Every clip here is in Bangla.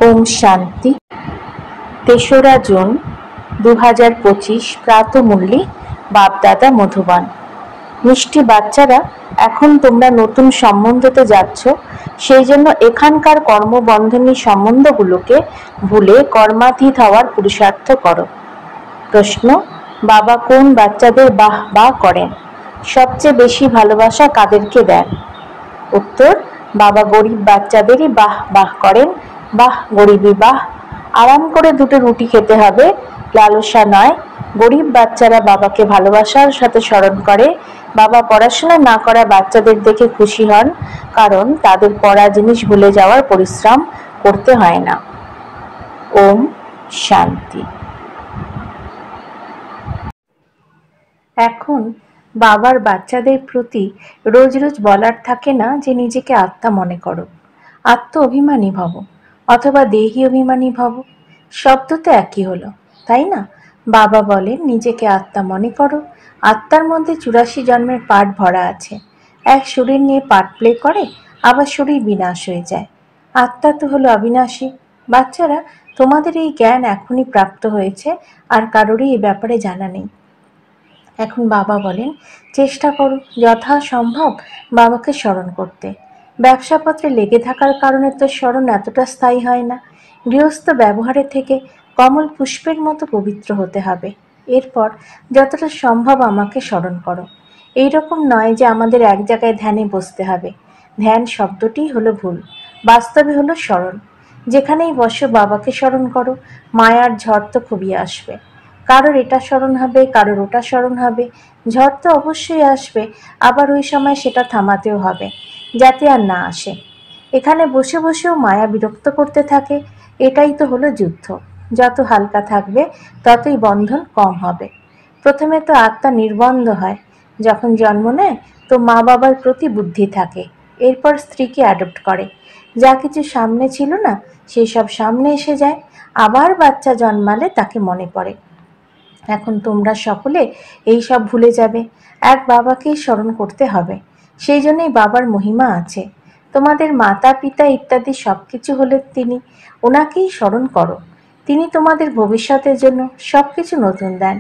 ওম শান্তি। ৩রা জুন ২০২৫ প্রাতঃমূল্যে বাপদাদা মধুবন। মিষ্টি বাচ্চারা, এখন তোমরা নতুন সম্বন্ধতে যাচ্ছ, সেই জন্য এখানকার কর্মবন্ধনী সম্বন্ধগুলোকে ভুলে কর্মাতীত হওয়ার পুরুষার্থ করো। প্রশ্ন: বাবা কোন বাচ্চাদের বাহ বাহ করেন? সবচেয়ে বেশি ভালোবাসা কাদেরকে দেন? উত্তর: বাবা গরিব বাচ্চাদেরই বাহ বাহ করেন। বাহ গরিবী বাহ। আরাম করে দুটো রুটি খেতে হবে, লালসা নয়। গরিব বাচ্চারা বাবাকে ভালোবাসার সাথে স্মরণ করে। বাবা পড়াশোনা না করা বাচ্চাদের দেখে খুশি হন, কারণ তাদের পড়া জিনিস ভুলে যাওয়ার পরিশ্রম করতে হয় না। ওম শান্তি। এখন বাবার বাচ্চাদের প্রতি রোজ রোজ বলার থাকে না যে নিজেকে আত্মা মনে করো, আত্ম অভিমানী ভব অথবা দেহি অভিমানী ভব। শব্দ তো একই হলো, তাই না? বাবা বলেন নিজেকে আত্মা মনে করো। আত্মার মধ্যে ৮৪ জন্মের পাঠ ভরা আছে। এক শরীর নিয়ে পার্ট প্লে করে, আবার শরীর বিনাশ হয়ে যায়। আত্মা তো হলো অবিনাশী। বাচ্চারা, তোমাদের এই জ্ঞান এখনই প্রাপ্ত হয়েছে, আর কারোরই এ ব্যাপারে জানা নেই। এখন বাবা বলেন চেষ্টা করো যথাসম্ভব বাবাকে স্মরণ করতে। ব্যবসাপত্রে লেগে থাকার কারণে তো স্মরণ এতটা স্থায়ী হয় না। গৃহস্থ ব্যবহারের থেকে কমল পুষ্পের মতো পবিত্র হতে হবে। এরপর যতটা সম্ভব আমাকে স্মরণ করো। এইরকম নয় যে আমাদের এক জায়গায় ধ্যানে বসতে হবে। ধ্যান শব্দটি হলো ভুল, বাস্তবে হলো স্মরণ। যেখানেই বসো বাবাকে স্মরণ করো, মায়ার ঝড় তো খুবই আসবে। কারোর এটা স্মরণ হবে, কারোর ওটা স্মরণ হবে। ঝড় তো অবশ্যই আসবে, আবার ওই সময় সেটা থামাতেও হবে, যাতে আর না আসে। এখানে বসে বসেও মায়া বিরক্ত করতে থাকে। এটাই তো হলো যুদ্ধ। যত হালকা থাকবে ততই বন্ধন কম হবে। প্রথমে তো আত্মা নির্বন্ধ হয়। যখন জন্ম নেয় তো মা বাবার প্রতি বুদ্ধি থাকে। এরপর স্ত্রীকে অ্যাডপ্ট করে। যা কিছু সামনে ছিল না সেই সব সামনে এসে যায়। আবার বাচ্চা জন্মালে তাকে মনে পড়ে। এখন তোমরা সকলে এই সব ভুলে যাবে, এক বাবাকেই স্মরণ করতে হবে। সেই জন্যই বাবার মহিমা আছে। তোমাদের মাতা পিতা ইত্যাদি সবকিছু হলে তিনি, ওনাকেই স্মরণ করো। তিনি তোমাদের ভবিষ্যতের জন্য সবকিছু নতুন দেন,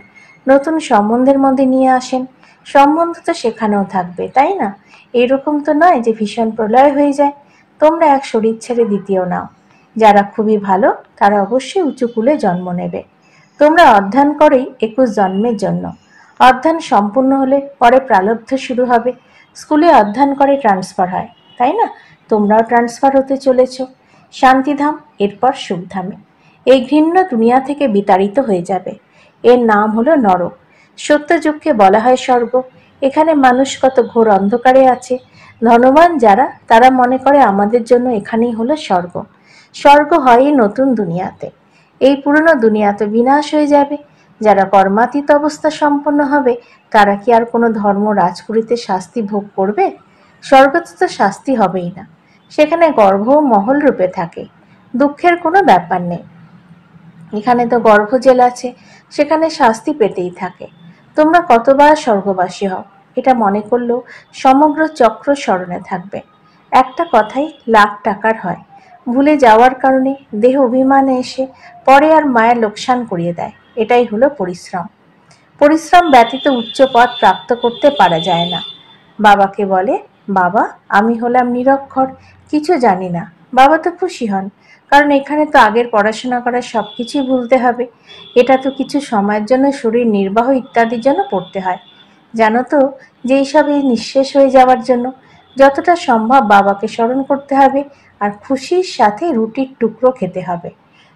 নতুন সম্বন্ধের মধ্যে নিয়ে আসেন। সম্বন্ধ তো সেখানেও থাকবে, তাই না? এরকম তো নয় যে ভীষণ প্রলয় হয়ে যায়। তোমরা এক শরীর ছেড়ে দ্বিতীয় নাও। যারা খুবই ভালো তারা অবশ্যই উঁচু কুলে জন্ম নেবে। তোমরা অধ্যয়ন করেই ২১ জন্মের জন্য। অধ্যয়ন সম্পূর্ণ হলে পরে প্রারব্ধ শুরু হবে। স্কুলে অধ্যয়ন করে ট্রান্সফার হয়, তাই না? তোমরাও ট্রান্সফার হতে চলেছ শান্তিধাম, এরপর সুখধামে। এই ঘৃণ্য দুনিয়া থেকে বিতাড়িত হয়ে যাবে। এর নাম হলো নরক। সত্যযুগকে বলা হয় স্বর্গ। এখানে মানুষ কত ঘোর অন্ধকারে আছে। ধনবান যারা, তারা মনে করে আমাদের জন্য এখানেই হলো স্বর্গ। স্বর্গ হয়ই নতুন দুনিয়াতে। এই পুরনো দুনিয়া তো বিনাশ হয়ে যাবে। যারা কর্মাতীত অবস্থা সম্পন্ন হবে তারা কি আর কোনো ধর্ম রাজপুরীতে শাস্তি ভোগ করবে? স্বর্গতে তো শাস্তি হবেই না। সেখানে গর্ভ মহল রূপে থাকে, দুঃখের কোনো ব্যাপার নেই। এখানে তো গর্ভ জেল আছে, সেখানে শাস্তি পেতেই থাকে। তোমরা কতবার স্বর্গবাসী হও এটা মনে করলেও সমগ্র চক্র স্মরণে থাকবে। একটা কথাই লাখ টাকার হয়। ভুলে যাওয়ার কারণে দেহ অভিমানে এসে পরে আর মায়ের লোকসান করিয়ে দেয়। এটাই হলো পরিশ্রম। পরিশ্রম ব্যতীত উচ্চ পদ প্রাপ্ত করতে পারা যায় না। বাবাকে বলে, বাবা আমি হলাম নিরক্ষর, কিছু জানি না। বাবা তো খুশি হন, কারণ এখানে তো আগের পড়াশোনা করা সব কিছুই ভুলতে হবে। এটা তো কিছু সময়ের জন্য শরীর নির্বাহ ইত্যাদির জন্য পড়তে হয়। জানো তো যে এইসব নিঃশেষ হয়ে যাওয়ার জন্য যতটা সম্ভব বাবাকে স্মরণ করতে হবে, আর খুশির সাথে রুটির টুকরো খেতে হবে।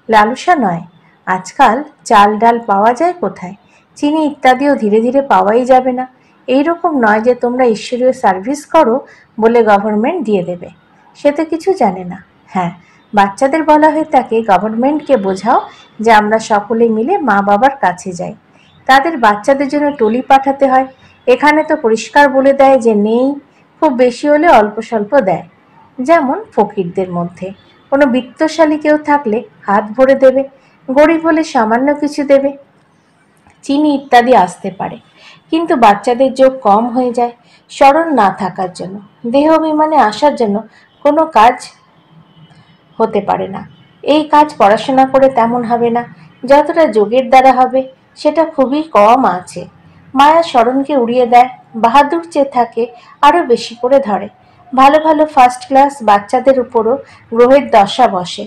লালসা নয়। আজকাল চাল ডাল পাওয়া যায় কোথায়? চিনি ইত্যাদিও ধীরে ধীরে পাওয়াই যাবে না। এইরকম নয় যে তোমরা ঈশ্বরীয় সার্ভিস করো বলে গভর্নমেন্ট দিয়ে দেবে। সে তো কিছু জানে না। হ্যাঁ, বাচ্চাদের বলা হয়ে থাকে গভর্নমেন্টকে বোঝাও যে আমরা সকলে মিলে মা বাবার কাছে যাই। তাদের বাচ্চাদের জন্য টলি পাঠাতে হয়। এখানে তো পরিষ্কার বলে দেয় যে নেই, খুব বেশি হলে অল্প স্বল্প দেয়। যেমন ফকিরদের মধ্যে কোনো বিত্তশালী কেউ থাকলে হাত ভরে দেবে, গরিব হলে সামান্য কিছু দেবে। চিনি ইত্যাদি আসতে পারে, কিন্তু বাচ্চাদের যোগ কম হয়ে যায় স্মরণ না থাকার জন্য। দেহ অভিমানে আসার জন্য কোনো কাজ হতে পারে না। এই কাজ পড়াশোনা করে তেমন হবে না, যতটা যোগের দ্বারা হবে সেটা খুবই কম আছে। মায়া স্মরণকে উড়িয়ে দেয়, বাহাদুর চেয়ে থাকে, আরো বেশি করে ধরে। ভালো ভালো ফার্স্ট ক্লাস বাচ্চাদের উপরও গ্রহের দশা বসে।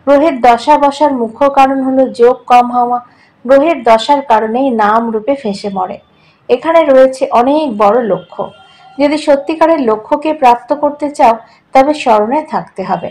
গ্রহের দশা বসার মুখ্য কারণ হলো যোগ কম হওয়া। গ্রহের দশার কারণেই নাম রূপে ফেঁসে মরে। এখানে রয়েছে অনেক বড় লক্ষ্য। যদি সত্যিকারের লক্ষ্যকে প্রাপ্ত করতে চাও তবে স্মরণে থাকতে হবে।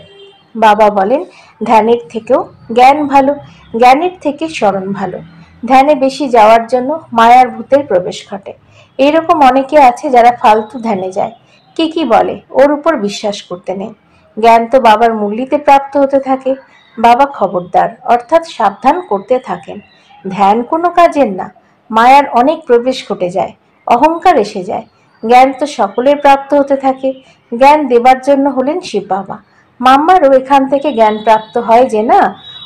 বাবা বলেন, ধ্যানের থেকেও জ্ঞান ভালো, জ্ঞানের থেকে স্মরণ ভালো। ধ্যানে বেশি যাওয়ার জন্য মায়ার ভূতের প্রবেশ ঘটে। এইরকম অনেকে আছে যারা ফালতু ধ্যানে যায়। কি বলে, ওর উপর বিশ্বাস করতে নেই। জ্ঞান তো বাবার মুরলিতে প্রাপ্ত হতে থাকে। বাবা খবরদার অর্থাৎ সাবধান করতে থাকেন। ধ্যান কোনো কাজের না। মায়ার অনেক প্রবেশ ঘটে যায়, অহংকার এসে যায়। জ্ঞান তো সকলের প্রাপ্ত হতে থাকে। জ্ঞান দেবার জন্য হলেন শিব বাবা। মাম্মারও এখান থেকে জ্ঞান প্রাপ্ত হয় যে না,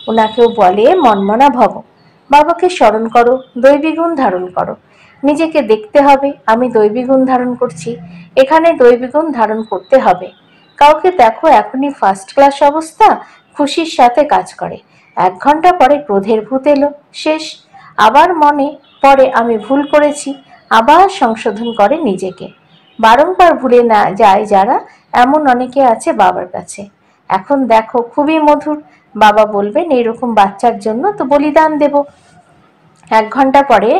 ওনাকেও বলে মনমনা ভব। বাবাকে স্মরণ করো, দৈবী গুণ ধারণ করো। নিজেকে দেখতে হবে আমি দৈবী গুণ ধারণ করছি। এখানে দৈবী গুণ ধারণ করতে হবে। কাউকে দেখো এখনই ফার্স্ট ক্লাস অবস্থা, খুশির সাথে কাজ করে। 1 ঘন্টা পরে ক্রোধের ভূত এলো, শেষ। আবার মনে পড়ে আমি ভুল করেছি, আবার সংশোধন করে নিজেকে। বারংবার ভুলে না যায় যারা, এমন অনেকে আছে বাবার কাছে। এখন দেখো খুবই মধুর। বাবা বলবেন এইরকম বাচ্চার জন্য তো বলিদান দেব। 1 ঘন্টা পরে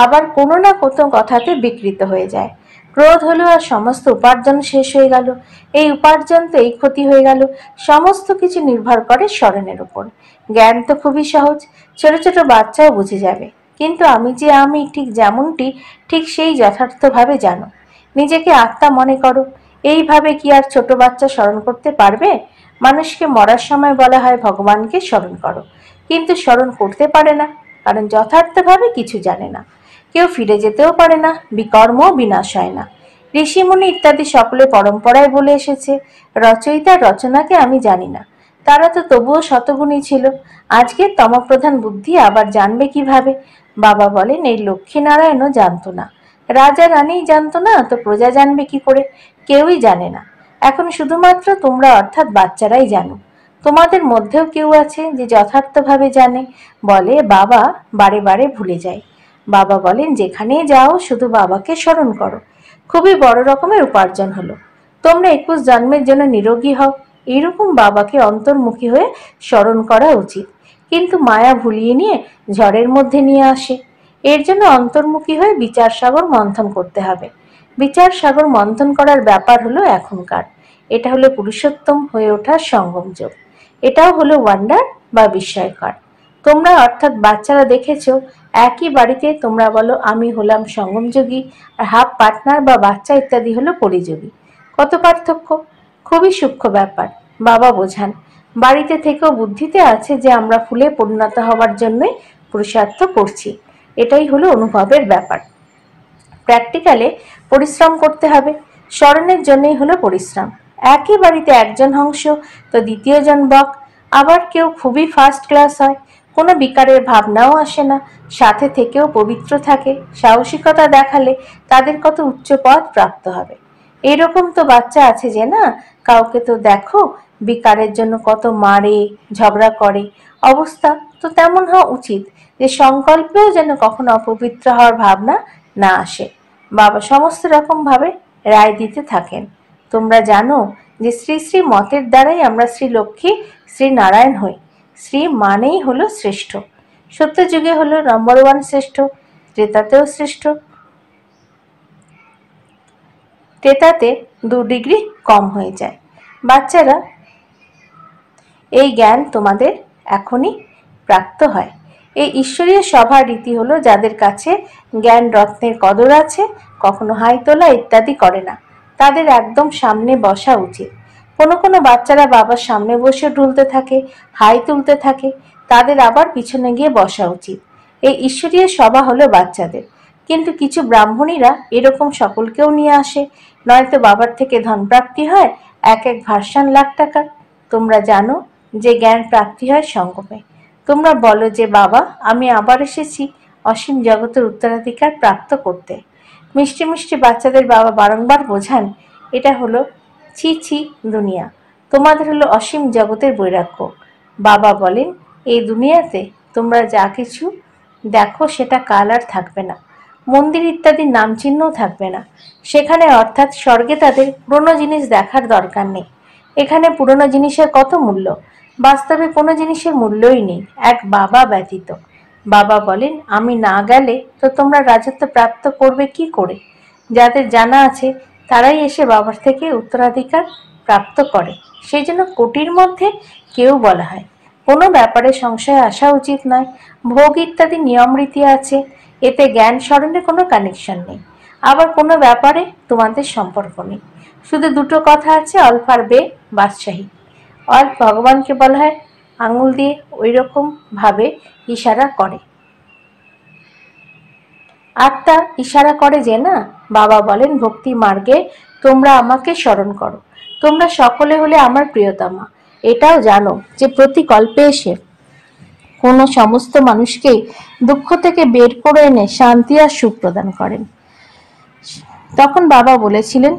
আবার কোনো না কোনো কথাতে বিকৃত হয়ে যায়। ক্রোধ হলো আর সমস্ত উপার্জন শেষ হয়ে গেল। এই উপার্জন তো এই ক্ষতি হয়ে গেল। সমস্ত কিছু নির্ভর করে স্মরণের উপর। জ্ঞান তো খুবই সহজ, ছোট ছোট বাচ্চাও বুঝে যাবে। কিন্তু আমি যে আমি ঠিক যেমনটি, ঠিক সেই যথার্থভাবে জানো। নিজেকে আত্মা মনে করো। এইভাবে কি আর ছোট বাচ্চা স্মরণ করতে পারবে? মানুষকে মরার সময় বলা হয় ভগবানকে স্মরণ করো, কিন্তু স্মরণ করতে পারে না, কারণ যথার্থভাবে কিছু জানে না। কেউ ফিরে যেতেও পারে না, বিকর্ম বিনাশ হয় না। ঋষিমুনি ইত্যাদি সকলে পরম্পরায় বলে এসেছে, রচয়িতার রচনাকে আমি জানি না। তারা তো তবুও শতগুণী ছিল। আজকের তমপ্রধান বুদ্ধি আবার জানবে কিভাবে? বাবা বলেন এই লক্ষ্মীনারায়ণও জানতো না। রাজা রানীই জানতো না তো প্রজা জানবে কি করে? কেউই জানে না। এখন শুধুমাত্র তোমরা অর্থাৎ বাচ্চারাই জানো। তোমাদের মধ্যেও কেউ আছে যে যথার্থভাবে জানে। বলে বাবা বারে বারে ভুলে যায়। বাবা বলেন যেখানেই যাও শুধু বাবাকে স্মরণ করো। খুবই বড় রকমের উপার্জন হলো। তোমরা 21 জন্মের জন্য নিরোগী হও। এইরকম বাবাকে অন্তর্মুখী হয়ে স্মরণ করা উচিত। কিন্তু মায়া ভুলিয়ে নিয়ে ঝড়ের মধ্যে নিয়ে আসে। এর জন্য অন্তর্মুখী হয়ে বিচার সাগর মন্থন করতে হবে। বিচার সাগর মন্থন করার ব্যাপার হলো এখনকার। এটা হলো পুরুষোত্তম হয়ে ওঠার সঙ্গম যোগ। এটাও হলো ওয়ান্ডার বা বিস্ময়কর। তোমরা অর্থাৎ বাচ্চারা দেখেছ, একই বাড়িতে তোমরা বলো আমি হলাম সঙ্গমযোগী, আর হাফ পার্টনার বা বাচ্চা ইত্যাদি হলো পরিযোগী। কত পার্থক্য! খুবই সূক্ষ্ম ব্যাপার। বাবা বোঝান, বাড়িতে থেকেও বুদ্ধিতে আছে যে আমরা ফুলে পরিণত হওয়ার জন্যই পুরুষার্থ করছি। এটাই হলো অনুভবের ব্যাপার। প্র্যাকটিক্যালে পরিশ্রম করতে হবে। স্মরণের জন্যই হলো পরিশ্রম। একই বাড়িতে একজন হংস তো দ্বিতীয়জন বক। আবার কেউ খুবই ফার্স্ট ক্লাস হয়, কোনো বিকারের ভাবনাও আসে না, সাথে থেকেও পবিত্র থাকে। সাহসিকতা দেখালে তাদের কত উচ্চ পদ প্রাপ্ত হবে। এইরকম তো বাচ্চা আছে যে না, কাউকে তো দেখো বিকারের জন্য কত মারে, ঝগড়া করে। অবস্থা তো তেমন হওয়া উচিত যে সংকল্পেও যেন কখনো অপবিত্র হওয়ার ভাবনা না আসে। বাবা সমস্ত রকম ভাবে রায় দিতে থাকেন। তোমরা জানো যে শ্রী শ্রী মতের দ্বারাই আমরা শ্রী লক্ষ্মী শ্রী নারায়ণ হই। শ্রী মানেই হলো শ্রেষ্ঠ। সত্যযুগে হলো নম্বর 1 শ্রেষ্ঠ, ত্রেতাতেও শ্রেষ্ঠ। ত্রেতাতে 2 ডিগ্রি কম হয়ে যায়। বাচ্চারা এই জ্ঞান তোমাদের এখনই প্রাপ্ত হয়। এই ঈশ্বরীয় সভার রীতি হলো যাদের কাছে জ্ঞান রত্নের কদর আছে, কখনো হাই তোলা ইত্যাদি করে না, তাদের একদম সামনে বসা উচিত। কোনো কোনো বাচ্চারা বাবার সামনে বসে ঢুলতে থাকে, হাই তুলতে থাকে, তাদের আবার পিছনে গিয়ে বসা উচিত। এই ঈশ্বরীয় সভা হলো বাচ্চাদের। কিন্তু কিছু ব্রাহ্মণীরা এরকম সকলকেও নিয়ে আসে, নয়তো বাবার থেকে ধনপ্রাপ্তি হয় এক এক ভার্সান লাখ টাকার। তোমরা জানো যে জ্ঞান প্রাপ্তি হয় সঙ্গমে। তোমরা বলো যে বাবা আমি আবার এসেছি অসীম জগতের উত্তরাধিকার প্রাপ্ত করতে। মিষ্টি মিষ্টি বাচ্চাদের বাবা বারংবার বোঝান, এটা হলো ছি ছি দুনিয়া, তোমাদের হলো অসীম জগতের বৈরাগ্য। বাবা বলেন, এই দুনিয়াতে তোমরা যা কিছু দেখো সেটা কাল আর থাকবে না। মন্দির ইত্যাদি নামচিহ্নও থাকবে না সেখানে, অর্থাৎ স্বর্গে তাদের পুরনো জিনিস দেখার দরকার নেই। এখানে পুরনো জিনিসের কত মূল্য, বাস্তবে কোনো জিনিসের মূল্যই নেই এক বাবা ব্যতীত। বাবা বলেন, আমি না গেলে তো তোমরা রাজত্ব প্রাপ্ত করবে কি করে? যাদের জানা আছে তারাই এসে বাবার থেকে উত্তরাধিকার প্রাপ্ত করে। সেই জন্য কোটির মধ্যে কেউ বলা হয়। কোনো ব্যাপারে সংশয় আসা উচিত নয়। ভোগ ইত্যাদি নিয়ম রীতি আছে, এতে জ্ঞান স্মরণের কোনো কানেকশন নেই। আবার কোনো ব্যাপারে তোমাদের সম্পর্ক নেই। শুধু দুটো কথা আছে, অল্প আর বে বাদশাহী। অল্প ভগবানকে বলা হয় আঙুল দিয়ে ওই রকম ভাবে ইশারা করে। আত্মা ইশারা করে যে না, বাবা বলেন ভক্তি মার্গে তোমরা আমাকে স্মরণ করো। তোমরা সকলে হলে আমার প্রিয়তমা। এটাও জানো যে প্রতি কল্পে এসে কোনো সমস্ত মানুষকেই দুঃখ থেকে বের করে এনে শান্তি আর সুখ প্রদান করেন। তখন বাবা বলেছিলেন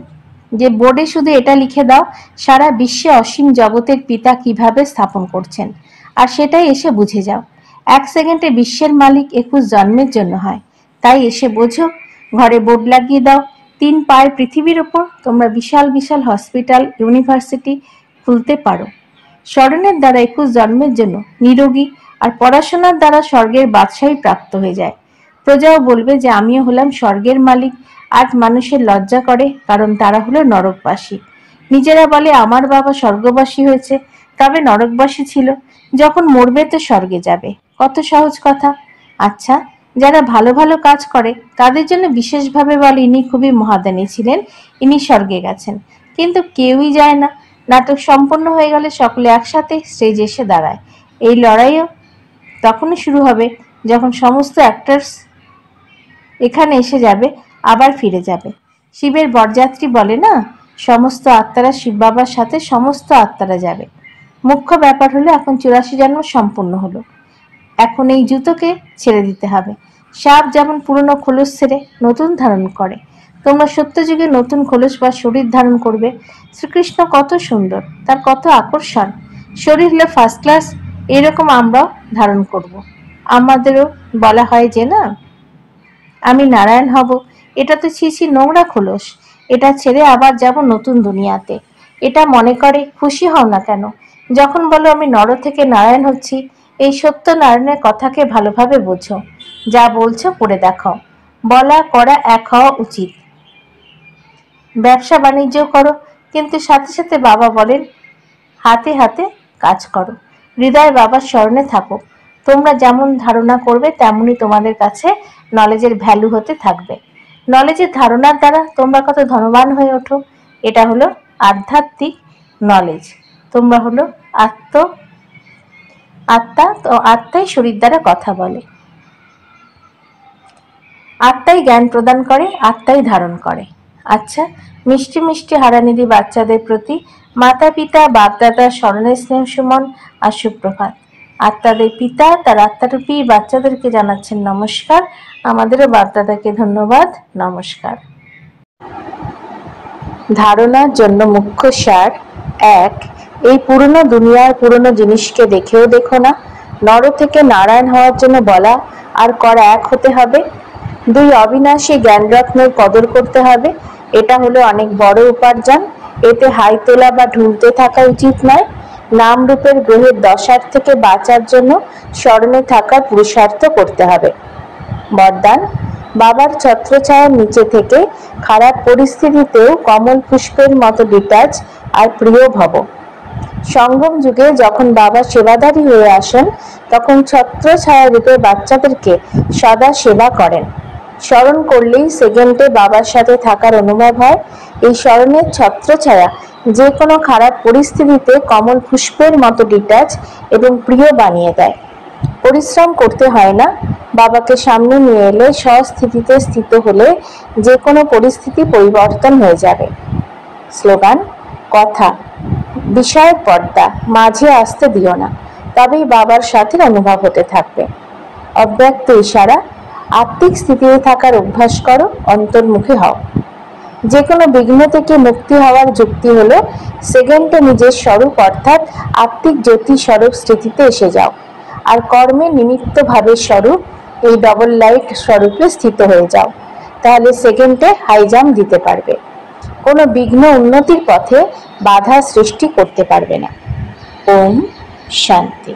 যে বোর্ডে শুধু এটা লিখে দাও, সারা বিশ্বে অসীম জগতের পিতা কিভাবে স্থাপন করছেন, আর সেটাই এসে বুঝে যাও। 1 সেকেন্ডে বিশ্বের মালিক 21 জন্মের জন্য হয়, তাই এসে বোঝো। ঘরে বোর্ড লাগিয়ে দাও, 3 পায়ের পৃথিবীর ওপর তোমরা বিশাল বিশাল হসপিটাল, ইউনিভার্সিটি খুলতে পারো। স্মরণের দ্বারা 21 জন্মের জন্য নিরোগী, আর পড়াশোনার দ্বারা স্বর্গের বাদশাহী প্রাপ্ত হয়ে যায়। প্রজাও বলবে যে আমিও হলাম স্বর্গের মালিক। আজ মানুষের লজ্জা করে, কারণ তারা হলো নরকবাসী। নিজেরা বলে আমার বাবা স্বর্গবাসী হয়েছে, তবে নরকবাসী ছিল। যখন মরবে তো স্বর্গে যাবে। কত সহজ কথা। আচ্ছা, যারা ভালো ভালো কাজ করে তাদের জন্য বিশেষভাবে বলে ইনি খুবই মহাদানী ছিলেন, ইনি স্বর্গে গেছেন। কিন্তু কেউই যায় না। নাটক সম্পন্ন হয়ে গেলে সকলে একসাথে স্টেজে এসে দাঁড়ায়। এই লড়াইও তখনই শুরু হবে যখন সমস্ত অ্যাক্টরস এখানে এসে যাবে, আবার ফিরে যাবে। শিবের বরযাত্রী বলে না, সমস্ত আত্মারা শিব বাবার সাথে সমস্ত আত্মারা যাবে। মুখ্য ব্যাপার হলো এখন 84 জন্ম সম্পূর্ণ হলো। এখন এই জুতোকে ছেড়ে দিতে হবে। সাপ যেমন পুরনো খোলস ছেড়ে নতুন ধারণ করে, তোমরা সত্যযুগে নতুন খোলস বা শরীর ধারণ করবে। শ্রীকৃষ্ণ কত সুন্দর, তার কত আকর্ষণ। শরীর হলো ফার্স্ট ক্লাস, এরকম আমরাও ধারণ করব। আমাদেরও বলা হয় যে না, আমি নারায়ণ হব। এটা তো ছি ছি নোংরা খোলস, এটা ছেড়ে আবার যাব নতুন দুনিয়াতে। এটা মনে করে খুশি হও না কেন যখন বলো আমি নর থেকে নারায়ণ হচ্ছি। এই সত্য নারায়ণের কথাকে ভালোভাবে বোঝো। যা বলছো করে দেখাও। বলা করা এক হওয়া উচিত। ব্যবসা বাণিজ্য করো, কিন্তু সাথে সাথে বাবা বলেন হাতে হাতে কাজ করো। হৃদয় বাবার স্মরণে থাকো। তোমরা যেমন ধারণা করবে তেমনই তোমাদের কাছে নলেজের ভ্যালু হতে থাকবে। নলেজের ধারণার দ্বারা তোমরা কত ধনবান হয়ে ওঠো। এটা হলো আধ্যাত্মিক নলেজ। তোমরা হলো আত্মা, তো আত্মাই শরীর দ্বারা কথা বলে। আত্মাই জ্ঞান প্রদান করে, আত্মাই ধারণ করে। আচ্ছা, মিষ্টি মিষ্টি হারানিধি বাচ্চাদের প্রতি মাতা পিতা বাপদাদার স্মরণের স্নেহ সুমন আর সুপ্রভাত। আত্মাদের পিতা তার আত্মারূপী বাচ্চাদেরকে জানাচ্ছেন নমস্কার। আমাদেরও বাপদাদাকে ধন্যবাদ, নমস্কার। ধারণার জন্য মুখ্য সার: 1. এই পুরনো দুনিয়ার পুরনো জিনিসকে দেখেও দেখো না। নর থেকে নারায়ণ হওয়ার জন্য বলা আর করা এক হতে হবে। 2. অবিনাশী জ্ঞানরত্নের কদর করতে হবে। এটা হলো অনেক বড় উপার্জন। এতে হাই তোলা বা ঢুলতে থাকা উচিত নয়। নাম রূপের গ্রহের দশার থেকে বাঁচার জন্য স্মরণে থাকার পুরুষার্থ করতে হবে। বরদান: বাবার ছত্রছায়ার নিচে থেকে খারাপ পরিস্থিতিতেও কমল পুষ্পের মতো ডিটাচ আর প্রিয় ভব। সঙ্গম যুগে যখন বাবা সেবাধারী হয়ে আসেন, তখন ছত্রছায়া রূপে বাচ্চাদেরকে সদা সেবা করেন। স্মরণ করলেই সেকেন্ডে বাবার সাথে থাকার অনুভব হয়। এই স্মরণের ছত্রছায়া যে কোনো খারাপ পরিস্থিতিতে কমল পুষ্পের মতো ডিটাচ এবং প্রিয় বানিয়ে দেয়। পরিশ্রম করতে হয় না। বাবাকে সামনে নিয়ে এলে স্বস্থিতিতে স্থিত হলে যে কোনো পরিস্থিতি পরিবর্তন হয়ে যাবে। স্লোগান: কথা বিষয়ের পর্দা মাঝে আসতে দিও না, তবেই বাবার সাথে অনুভব হতে থাকবে। অব্যক্ত ইশারা: আত্মিক স্থিতিতে থাকার অভ্যাস করো, অন্তর্মুখী হও। যে কোনো বিঘ্ন থেকে মুক্তি হওয়ার যুক্তি হলো সেকেন্ডে নিজের স্বরূপ অর্থাৎ আত্মিক জ্যোতি স্বরূপ স্থিতিতে এসে যাও, আর কর্মের নিমিত্ত ভাবের স্বরূপ এই ডবল লাইট স্বরূপে স্থিত হয়ে যাও। তাহলে সেকেন্ডে হাই জাম্প দিতে পারবে, কোনো বিঘ্ন উন্নতির পথে বাধা সৃষ্টি করতে পারবে না। ওম শান্তি।